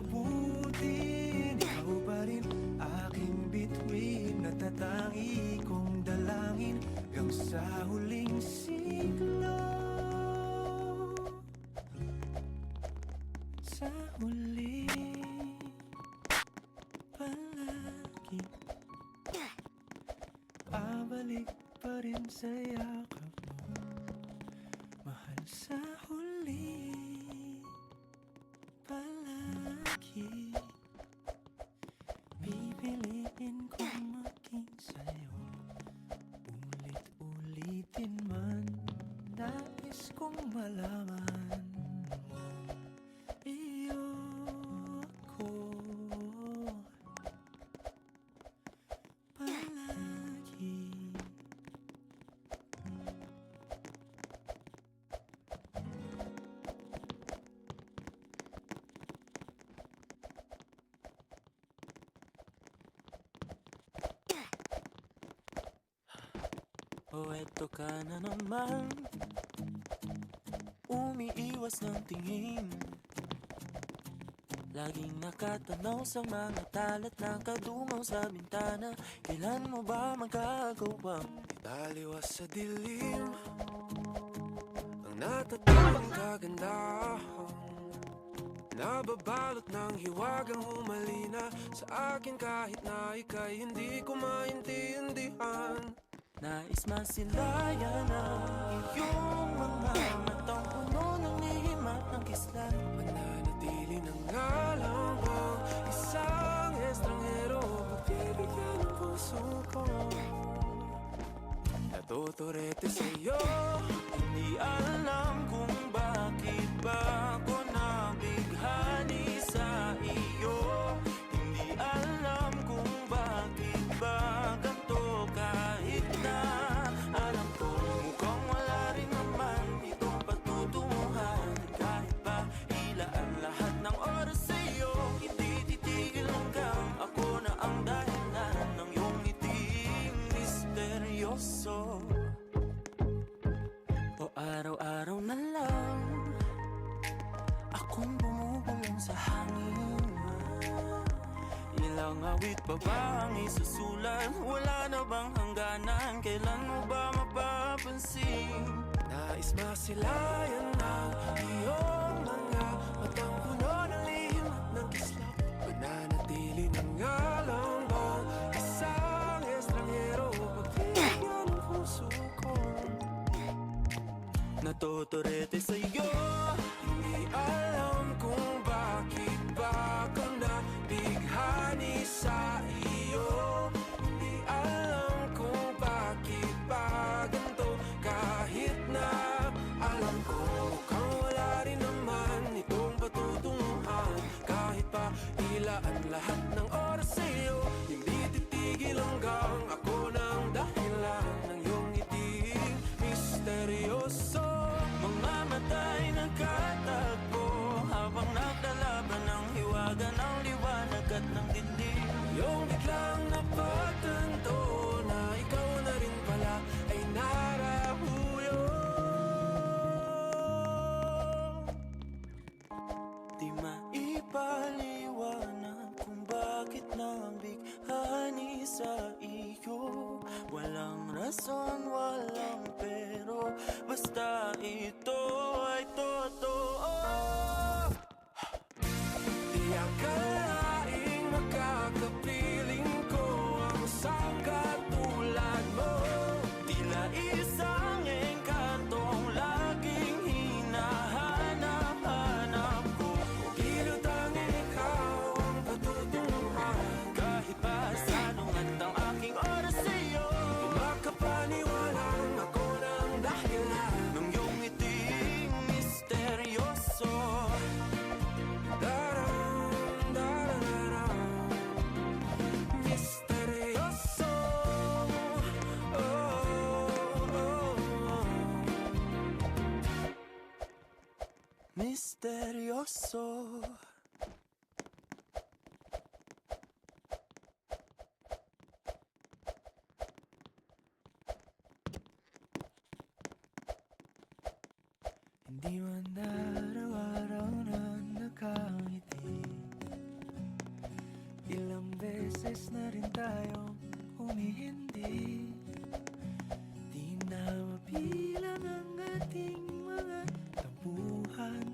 abutin. Ikaw pa rin aking bituin, natatangi kong dalangin hanggang sa huling siglo. Sa huli palagi babalik pa rin sa yakap mo, mahal. Sa huli palagi pipiliin kong maging sa'yo. Ulit-ulitin man, nais kong malaman mo, iyo ako palagi. Oh, eto ka na naman, umiiwas ng tingin, laging nakatanaw sa mga talat na kadungaw sa bintana. Kailan mo ba magagawang Italiwas sa dilim ang natatanging kagandahan, nababalot ng hiwagang humalina sa akin kahit na ika'y hindi ko maintindihan. nais masilayan ang iyong mga matang puno ng lihim at ng kislan? Mananatili ng ngalang bang isang estranghero, pagbibigyan ng puso ko. Natuturete sa'yo, Hindi alam kung bakit ba ako nabighani sa iyo. Hindi alam kung bakit ba ganito, kahit na alam ko mukhang wala rin naman itong patutunguhan. Kahit pa ilaan lahat ng oras sa iyo, hindi titigil hanggang ako na ang dahilan ng iyong ngiting misteryoso. O araw-araw na lang akong bumubulong sa hangin. Ilang awit pa ba ang isusulat? Wala na bang hangganan? Kailan mo ba mapapansin? nais masilayan ng iyong mga matang puno ng lihim at ng kislap. Mananatili ng ngalang bang isang estranghero, pagbibigyan ng puso ko. Natuturete sa'yo, Hindi alam kung bakit ba ako nabighani sa iyo. Hindi alam kung bakit ba ganito, kahit na alam ko mukhang wala rin naman itong patutunguhan. Kahit pa ilaan lahat ng oras sa iyo, hindi titigil hanggang ako ng dahilan ng iyong ngiting misteryoso. mga mata'y nagkatagpo habang naglalaban ng hiwaga ng liwanag at ng dilim. Yung biglang napagtanto na ikaw na rin pala ay narahuyo. Di maipaliwanag kung bakit nabighani sa iyo. Walang rason, walang pero, basta ito ay totoo. Di akalaing makakapiling ko ang isang katulad mo. Tila isang engkantong laging hinahanap-hanap ko. Tila tanging ikaw ang patutunguhan. Kahit pa salungat ang aking oras sa iyo, Di makapaniwalang ako ng dahilan nung iyong ngiting misteryoso. Daram, daram, misteryoso. Oh, oh, oh. Misteryoso. Hindi man araw-araw na nakangiti, tayong humihindi. Di na mabilang ang ating mga tampuhan.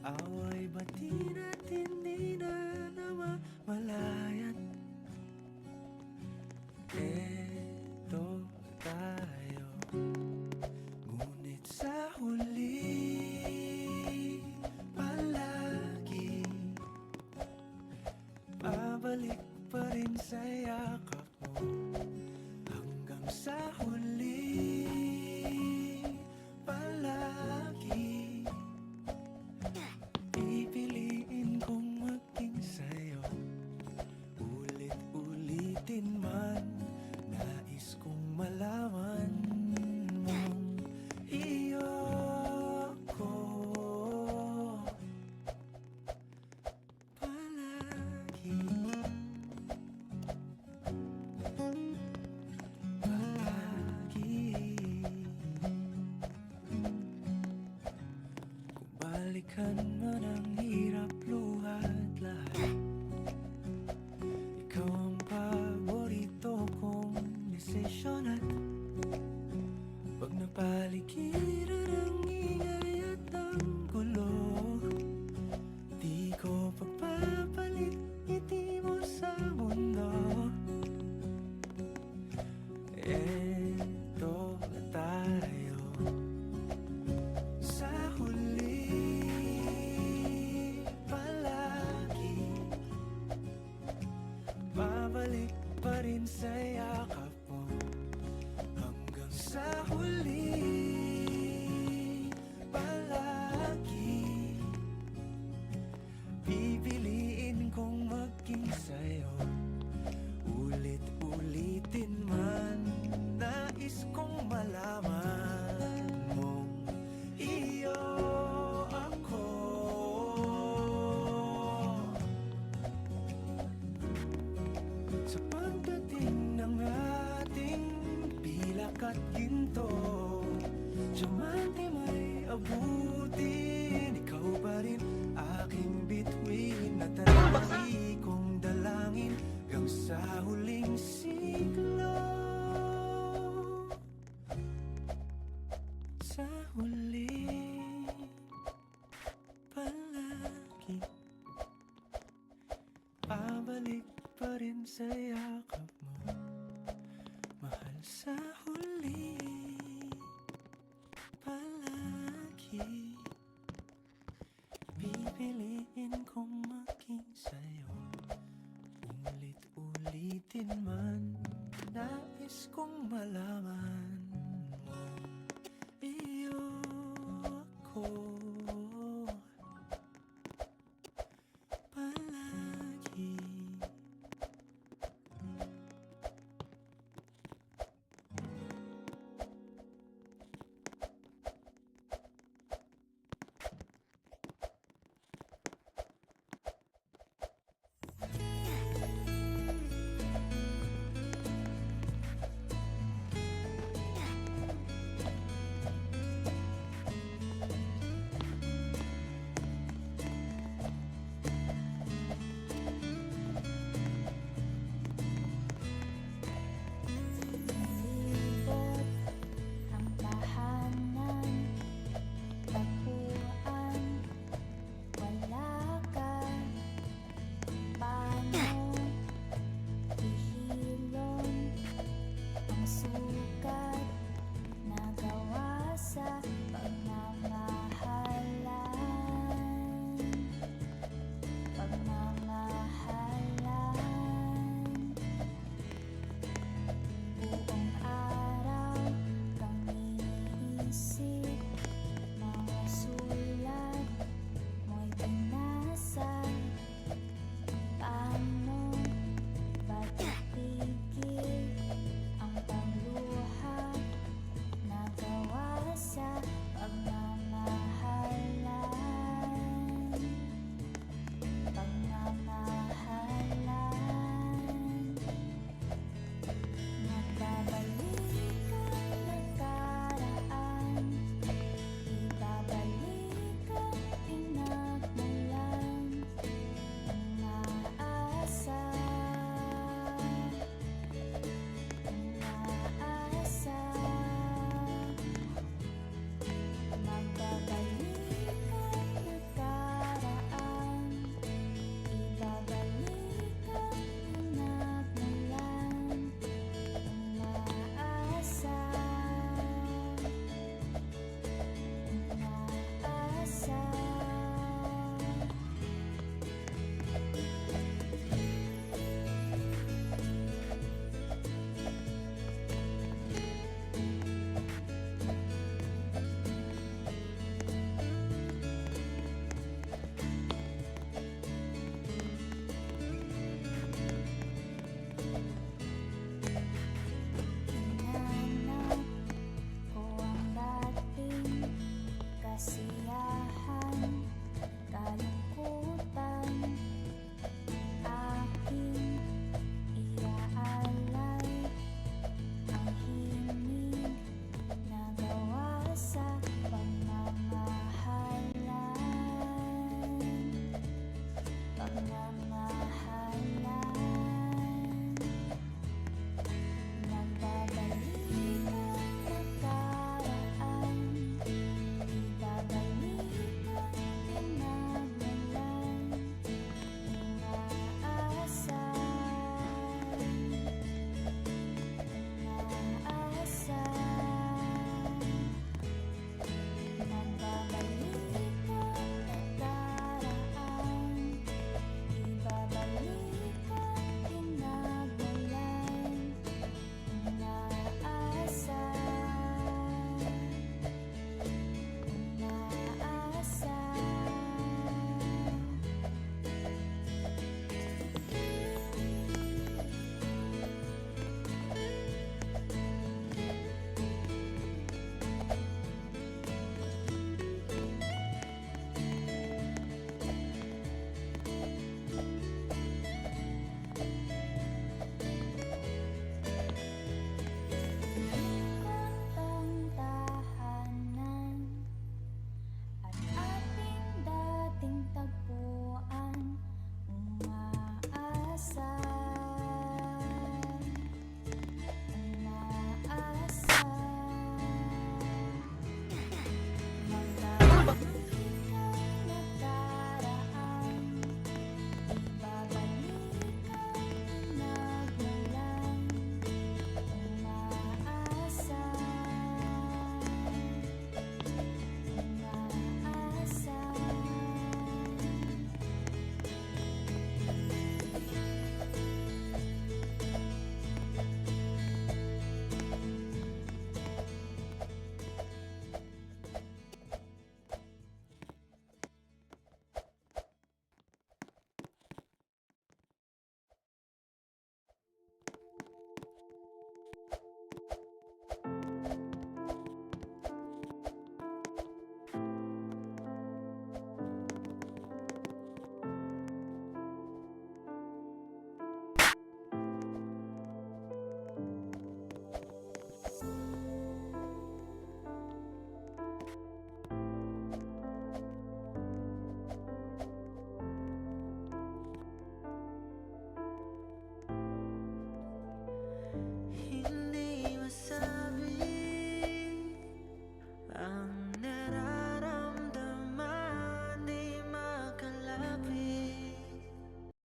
Away bati natin di na namamalayan. Eto tayo, ngunit sa huli palagi babalik pa rin sa yakap mo. Hanggang sa huli palagi pipiliin kong maging sa'yo. Ulit-ulitin man, nais kong malaman mong iyo ko palagi. Palagi. Kung balikan man ang hirap, luhat lahat, ikaw ang paborito kong desisyon. At pag napaligiran ang ingay at ang gulo, di ko pagpapalit ngiti mo sa mundo. Eto tayo sa huli palagi babalik pa rin sa yakap mo. Hanggang sa huli palagi pipiliin kong maging sa'yo. Ulit-ulitin man, nais kong malaman mong iyo ako. Sa pagdating ng ating pilak at ginto, diamante may abutin, ikaw pa rin aking bituin at lagi kong dalangin hanggang sa huling siglo. Sa huli palagi babalik pa rin sa yakap mo, mahal. Sa huli palagi pipiliin kong maging sa'yo. Ulit-ulitin man, nais kong malaman